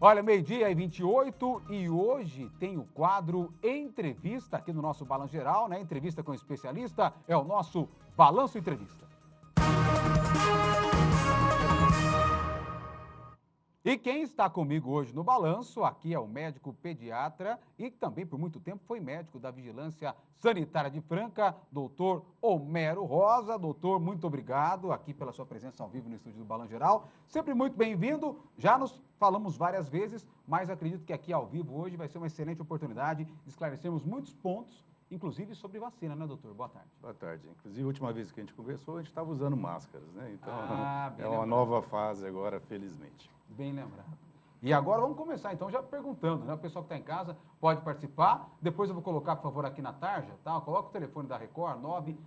Olha, meio-dia e 28 e hoje tem o quadro Entrevista aqui no nosso Balanço Geral, né? Entrevista com especialista, é o nosso Balanço Entrevista. E quem está comigo hoje no Balanço, aqui é o médico pediatra e também por muito tempo foi médico da Vigilância Sanitária de Franca, doutor Homero Rosa. Doutor, muito obrigado aqui pela sua presença ao vivo no estúdio do Balanço Geral. Sempre muito bem-vindo, já nos falamos várias vezes, mas acredito que aqui ao vivo hoje vai ser uma excelente oportunidade de esclarecermos muitos pontos, inclusive sobre vacina, né, doutor? Boa tarde. Boa tarde. Inclusive, a última vez que a gente conversou, a gente estava usando máscaras, né? Então, bem é uma lembrado. nova fase agora, felizmente. Bem lembrado. E agora vamos começar, então, já perguntando, né? O pessoal que está em casa pode participar. Depois eu vou colocar, por favor, aqui na tarja, tá? Coloca o telefone da Record,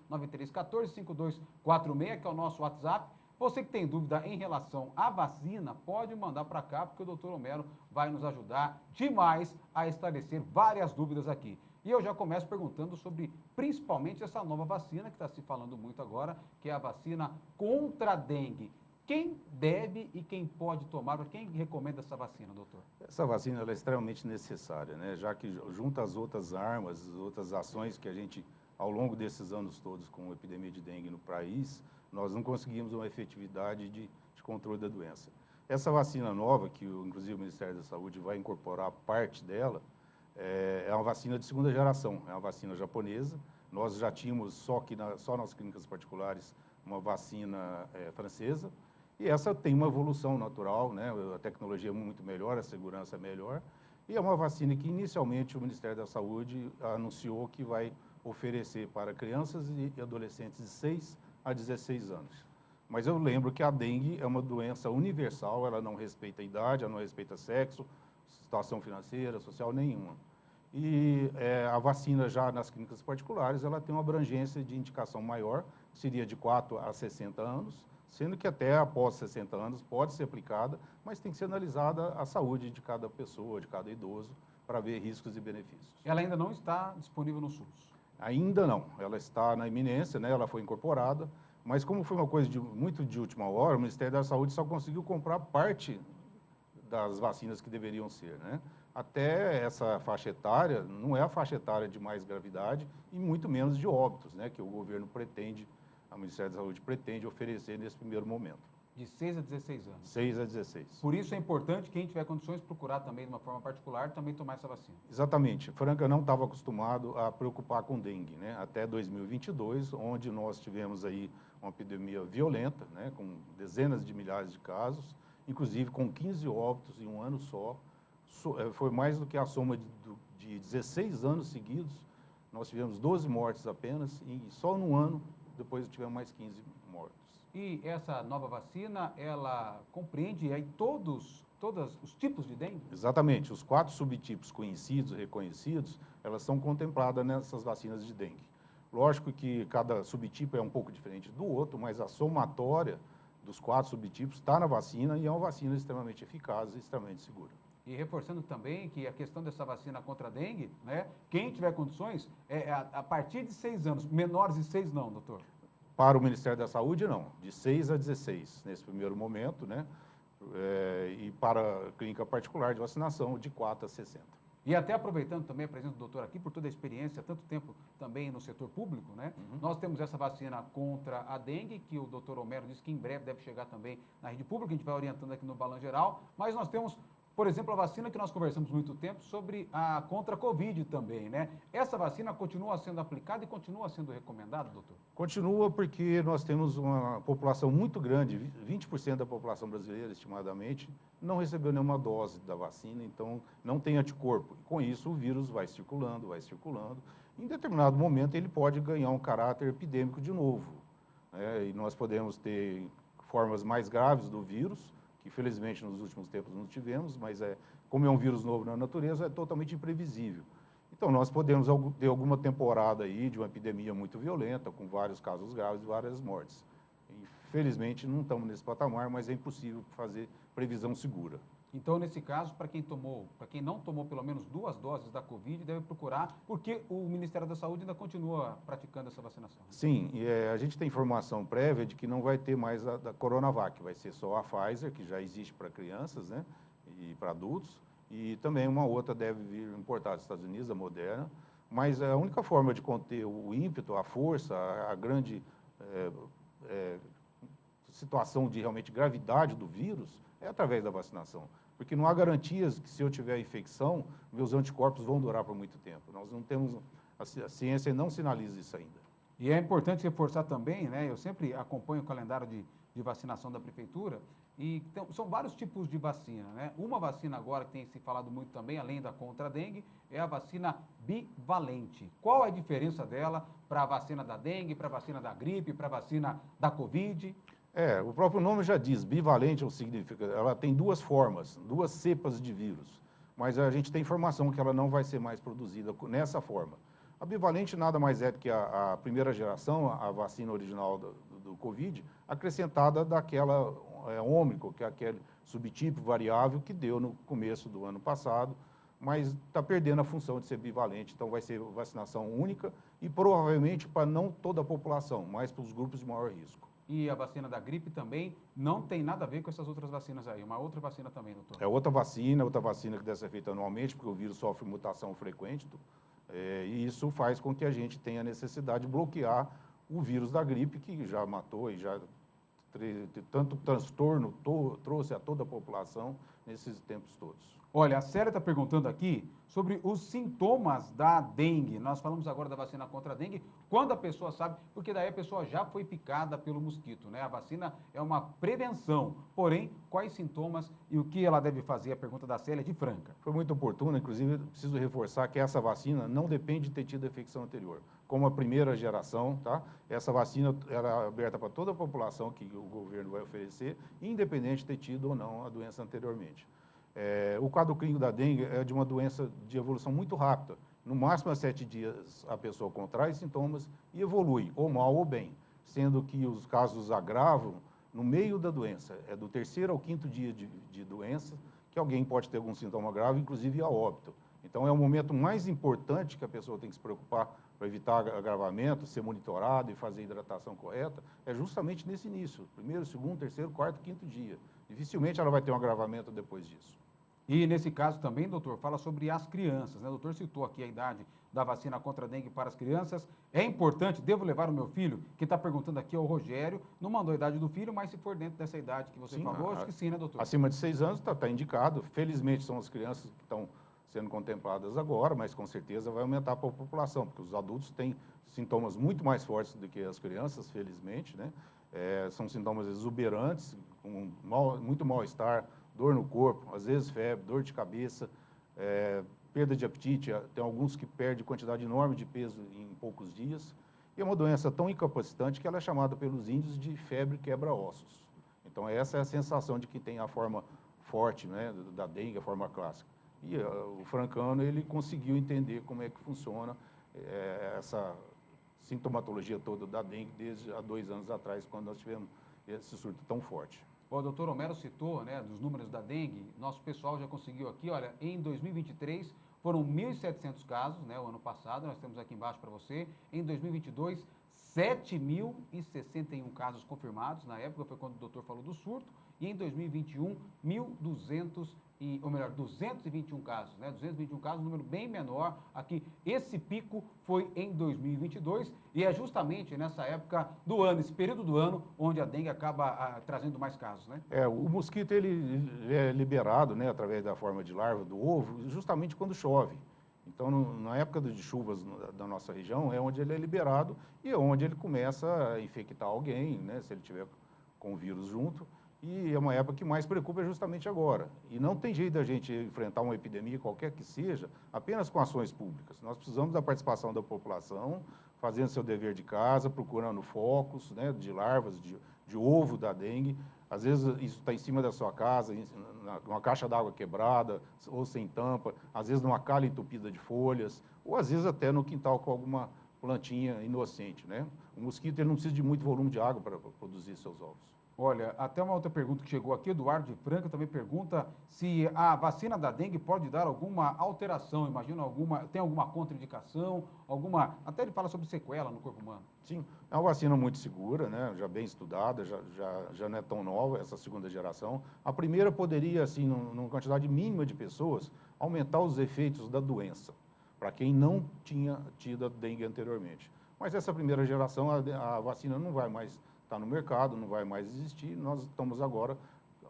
993145246, que é o nosso WhatsApp. Você que tem dúvida em relação à vacina, pode mandar para cá, porque o doutor Homero vai nos ajudar demais a esclarecer várias dúvidas aqui. E eu já começo perguntando sobre, principalmente, essa nova vacina que está se falando muito agora, que é a vacina contra a dengue. Quem deve e quem pode tomar, quem recomenda essa vacina, doutor? Essa vacina ela é extremamente necessária, né? Já que junto às outras armas, as outras ações que a gente, ao longo desses anos todos, com a epidemia de dengue no país, nós não conseguimos uma efetividade de controle da doença. Essa vacina nova, que inclusive o Ministério da Saúde vai incorporar parte dela, é uma vacina de segunda geração, é uma vacina japonesa. Nós já tínhamos, só nas clínicas particulares, uma vacina francesa, e essa tem uma evolução natural, né? A tecnologia é muito melhor, a segurança é melhor, e é uma vacina que inicialmente o Ministério da Saúde anunciou que vai oferecer para crianças e adolescentes de 6 a 16 anos. Mas eu lembro que a dengue é uma doença universal, ela não respeita a idade, ela não respeita sexo, situação financeira, social nenhuma. E a vacina já nas clínicas particulares, ela tem uma abrangência de indicação maior, seria de 4 a 60 anos, sendo que até após 60 anos pode ser aplicada, mas tem que ser analisada a saúde de cada pessoa, de cada idoso, para ver riscos e benefícios. Ela ainda não está disponível no SUS? Ainda não, ela está na iminência, né? Ela foi incorporada, mas como foi uma coisa muito de última hora, o Ministério da Saúde só conseguiu comprar parte das vacinas que deveriam ser, né? Até essa faixa etária, não é a faixa etária de mais gravidade e muito menos de óbitos, né? Que o governo pretende, o Ministério da Saúde pretende oferecer nesse primeiro momento. De 6 a 16 anos? 6 a 16. Por isso é importante quem tiver condições procurar também de uma forma particular também tomar essa vacina. Exatamente. Franca não estava acostumado a preocupar com dengue, né? Até 2022, onde nós tivemos aí uma epidemia violenta, né? Com dezenas de milhares de casos, inclusive com 15 óbitos em um ano só. Foi mais do que a soma de 16 anos seguidos. Nós tivemos 12 mortes apenas e só no ano depois tivemos mais 15 mortos. E essa nova vacina, ela compreende aí todos os tipos de dengue? Exatamente. Os 4 subtipos conhecidos e reconhecidos, elas são contempladas nessas vacinas de dengue. Lógico que cada subtipo é um pouco diferente do outro, mas a somatória dos 4 subtipos está na vacina e é uma vacina extremamente eficaz e extremamente segura. E reforçando também que a questão dessa vacina contra a dengue, né? Quem tiver condições, a partir de 6 anos, menores de 6 não, doutor? Para o Ministério da Saúde, não. De 6 a 16, nesse primeiro momento, né? E para a clínica particular de vacinação, de 4 a 60. E até aproveitando também a presença do doutor aqui, por toda a experiência, tanto tempo também no setor público, né? Nós temos essa vacina contra a dengue, que o doutor Homero disse que em breve deve chegar também na rede pública, a gente vai orientando aqui no Balanço Geral, mas nós temos, por exemplo, a vacina que nós conversamos muito tempo sobre a contra a Covid também, né? Essa vacina continua sendo aplicada e continua sendo recomendada, doutor? Continua porque nós temos uma população muito grande, 20% da população brasileira, estimadamente, não recebeu nenhuma dose da vacina, então não tem anticorpo. Com isso, o vírus vai circulando, vai circulando. Em determinado momento, ele pode ganhar um caráter epidêmico de novo, né? E nós podemos ter formas mais graves do vírus, que felizmente nos últimos tempos não tivemos, mas como é um vírus novo na natureza, é totalmente imprevisível. Então, nós podemos ter alguma temporada aí de uma epidemia muito violenta, com vários casos graves e várias mortes. Infelizmente, não estamos nesse patamar, mas é impossível fazer previsão segura. Então, nesse caso, para quem não tomou pelo menos 2 doses da Covid, deve procurar, porque o Ministério da Saúde ainda continua praticando essa vacinação. Sim, a gente tem informação prévia de que não vai ter mais a da Coronavac, vai ser só a Pfizer, que já existe para crianças, né? e para adultos, e também uma outra deve vir importada dos Estados Unidos, a Moderna, mas a única forma de conter o ímpeto, a força, a grande situação de realmente gravidade do vírus é através da vacinação. Porque não há garantias que se eu tiver infecção, meus anticorpos vão durar por muito tempo. Nós não temos, a ciência não sinaliza isso ainda. E é importante reforçar também, né? Eu sempre acompanho o calendário de vacinação da prefeitura e então, são vários tipos de vacina, né? Uma vacina agora que tem se falado muito também, além da contra a dengue, é a vacina bivalente. Qual é a diferença dela para a vacina da dengue, para a vacina da gripe, para a vacina da Covid? O próprio nome já diz, bivalente significa, ela tem duas formas, duas cepas de vírus, mas a gente tem informação que ela não vai ser mais produzida nessa forma. A bivalente nada mais é do que a primeira geração, a vacina original do Covid, acrescentada daquela Ômicron, que é aquele subtipo variável que deu no começo do ano passado, mas está perdendo a função de ser bivalente, então vai ser vacinação única e provavelmente para não toda a população, mas para os grupos de maior risco. E a vacina da gripe também não tem nada a ver com essas outras vacinas aí, uma outra vacina também, doutor? É outra vacina que deve ser feita anualmente, porque o vírus sofre mutação frequente, e isso faz com que a gente tenha a necessidade de bloquear o vírus da gripe, que já matou e já tanto transtorno trouxe a toda a população nesses tempos todos. Olha, a Célia está perguntando aqui sobre os sintomas da dengue. Nós falamos agora da vacina contra a dengue, quando a pessoa sabe, porque daí a pessoa já foi picada pelo mosquito, né? A vacina é uma prevenção, porém, quais sintomas e o que ela deve fazer? A pergunta da Célia de Franca. Foi muito oportuno, inclusive, preciso reforçar que essa vacina não depende de ter tido a infecção anterior. Como a primeira geração, tá? Essa vacina era aberta para toda a população que o governo vai oferecer, independente de ter tido ou não a doença anteriormente. O quadro clínico da dengue é de uma doença de evolução muito rápida. No máximo, a 7 dias, a pessoa contrai sintomas e evolui, ou mal ou bem, sendo que os casos agravam no meio da doença. É do 3º ao 5º dia de doença que alguém pode ter algum sintoma grave, inclusive a óbito. Então, é o momento mais importante que a pessoa tem que se preocupar para evitar agravamento, ser monitorado e fazer a hidratação correta, é justamente nesse início, 1º, 2º, 3º, 4º, 5º dia. Dificilmente ela vai ter um agravamento depois disso. E nesse caso também, doutor, fala sobre as crianças, né? O doutor citou aqui a idade da vacina contra a dengue para as crianças. É importante, devo levar o meu filho? Quem está perguntando aqui é o Rogério, não mandou a idade do filho, mas se for dentro dessa idade que você falou, acho que sim, né, doutor? Acima de 6 anos está indicado. Felizmente são as crianças que estão sendo contempladas agora, mas com certeza vai aumentar para a população, porque os adultos têm sintomas muito mais fortes do que as crianças, felizmente, né? São sintomas exuberantes, com muito mal-estar, dor no corpo, às vezes febre, dor de cabeça, perda de apetite, tem alguns que perdem quantidade enorme de peso em poucos dias, e é uma doença tão incapacitante que ela é chamada pelos índios de febre quebra-ossos. Então, essa é a sensação de que tem a forma forte, né, da dengue, a forma clássica. E o francano, ele conseguiu entender como é que funciona essa sintomatologia toda da dengue desde há 2 anos atrás, quando nós tivemos esse surto tão forte. O doutor Homero citou, né, dos números da dengue, nosso pessoal já conseguiu aqui, olha, em 2023 foram 1.700 casos, né, o ano passado, nós temos aqui embaixo para você, em 2022, 7.061 casos confirmados, na época foi quando o doutor falou do surto, e em 2021, 221 casos, né? 221 casos, um número bem menor. Aqui, esse pico foi em 2022 e é justamente nessa época do ano, esse período do ano, onde a dengue acaba trazendo mais casos, né? O mosquito, ele é liberado, né, através da forma de larva do ovo, justamente quando chove. Então, na época de chuvas da nossa região, é onde ele é liberado e é onde ele começa a infectar alguém, né, se ele tiver com o vírus junto. E é uma época que mais preocupa justamente agora. E não tem jeito da gente enfrentar uma epidemia, qualquer que seja, apenas com ações públicas. Nós precisamos da participação da população, fazendo seu dever de casa, procurando focos, né, de larvas, de ovo da dengue. Às vezes isso está em cima da sua casa, numa caixa d'água quebrada, ou sem tampa, às vezes numa calha entupida de folhas, ou às vezes até no quintal com alguma plantinha inocente, né? O mosquito ele não precisa de muito volume de água para produzir seus ovos. Olha, até uma outra pergunta que chegou aqui, Eduardo de Franca também pergunta se a vacina da dengue pode dar alguma alteração, imagina tem alguma contraindicação, até ele fala sobre sequela no corpo humano. Sim, é uma vacina muito segura, né? Já bem estudada, já não é tão nova essa segunda geração. A primeira poderia, assim, numa quantidade mínima de pessoas, aumentar os efeitos da doença, para quem não tinha tido a dengue anteriormente. Mas essa primeira geração, a vacina não vai mais estar no mercado, não vai mais existir. Nós estamos agora,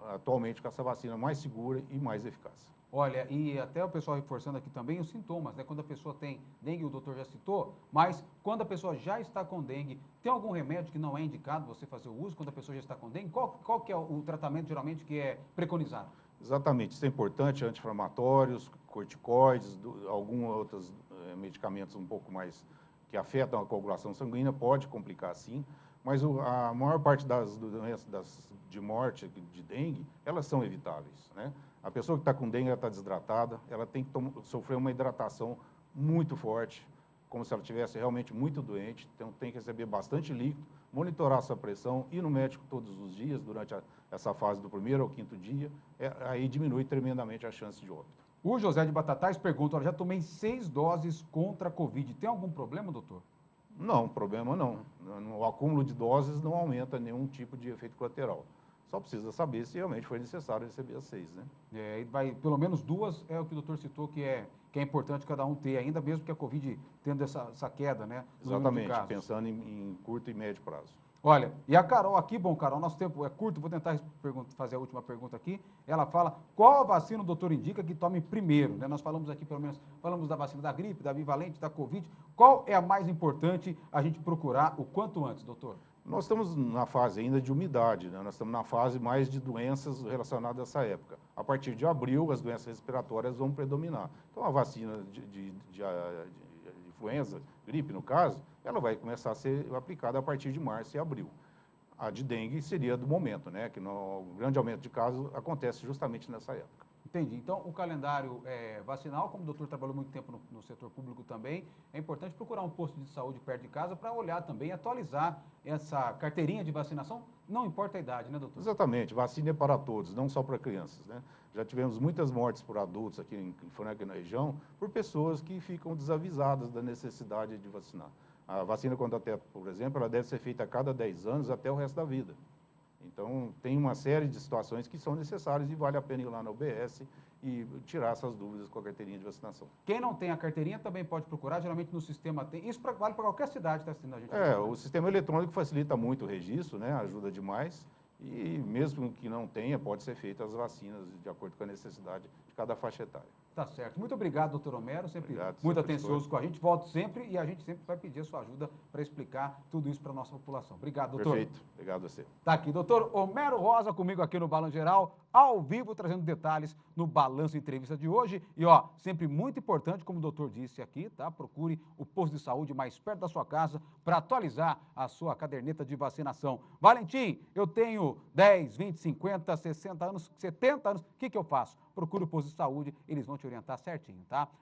atualmente, com essa vacina mais segura e mais eficaz. Olha, e até o pessoal reforçando aqui também os sintomas, né? Quando a pessoa tem dengue, o doutor já citou, mas quando a pessoa já está com dengue, tem algum remédio que não é indicado você fazer o uso quando a pessoa já está com dengue? Qual que é o tratamento geralmente que é preconizado? Exatamente, isso é importante, anti-inflamatórios, corticoides, alguns outros medicamentos um pouco mais que afetam a coagulação sanguínea, pode complicar sim, mas a maior parte das doenças de morte, de dengue, elas são evitáveis, né? A pessoa que está com dengue, ela está desidratada, ela tem que sofrer uma hidratação muito forte, como se ela estivesse realmente muito doente, então tem que receber bastante líquido, monitorar sua pressão, ir no médico todos os dias, durante essa fase do primeiro ao quinto dia, aí diminui tremendamente a chance de óbito. O José de Batatais pergunta, olha, já tomei 6 doses contra a Covid, tem algum problema, doutor? Não, problema não. O acúmulo de doses não aumenta nenhum tipo de efeito colateral. Só precisa saber se realmente foi necessário receber as 6, né? E vai, pelo menos 2 é o que o doutor citou que é importante cada um ter, ainda mesmo que a Covid tendo essa queda, né? Exatamente, pensando em curto e médio prazo. Olha, e a Carol aqui, bom, Carol, nosso tempo é curto, vou tentar fazer a última pergunta aqui. Ela fala, qual a vacina o doutor indica que tome primeiro, né? Nós falamos aqui, pelo menos, falamos da vacina da gripe, da bivalente, da Covid. Qual é a mais importante a gente procurar o quanto antes, doutor? Nós estamos na fase ainda de umidade, né? Nós estamos na fase mais de doenças relacionadas a essa época. A partir de abril, as doenças respiratórias vão predominar. Então, a vacina de influenza, gripe no caso, ela vai começar a ser aplicada a partir de março e abril. A de dengue seria do momento, né? Que o grande aumento de casos acontece justamente nessa época. Entendi. Então, o calendário vacinal, como o doutor trabalhou muito tempo no setor público também, é importante procurar um posto de saúde perto de casa para olhar também, atualizar essa carteirinha de vacinação, não importa a idade, né, doutor? Exatamente. Vacina é para todos, não só para crianças, né? Já tivemos muitas mortes por adultos aqui em Franca e na região, por pessoas que ficam desavisadas da necessidade de vacinar. A vacina contra a tétano, por exemplo, ela deve ser feita a cada 10 anos até o resto da vida. Então, tem uma série de situações que são necessárias e vale a pena ir lá na UBS e tirar essas dúvidas com a carteirinha de vacinação. Quem não tem a carteirinha também pode procurar, geralmente no sistema tem. Isso vale para qualquer cidade que está assistindo a gente. O sistema eletrônico facilita muito o registro, né? Ajuda demais. E mesmo que não tenha, pode ser feita as vacinas de acordo com a necessidade de cada faixa etária. Tá certo. Muito obrigado, doutor Homero, sempre Obrigado, muito atencioso com a gente. Volto sempre e a gente sempre vai pedir a sua ajuda para explicar tudo isso para a nossa população. Obrigado, doutor. Perfeito. Obrigado a você. Tá aqui, doutor Homero Rosa comigo aqui no Balanço Geral, ao vivo, trazendo detalhes no Balanço Entrevista de hoje. E, ó, sempre muito importante, como o doutor disse aqui, tá? Procure o posto de saúde mais perto da sua casa para atualizar a sua caderneta de vacinação. Valentim, eu tenho 10, 20, 50, 60 anos, 70 anos, o que eu faço? Procure o posto de saúde, eles vão te orientar certinho, tá?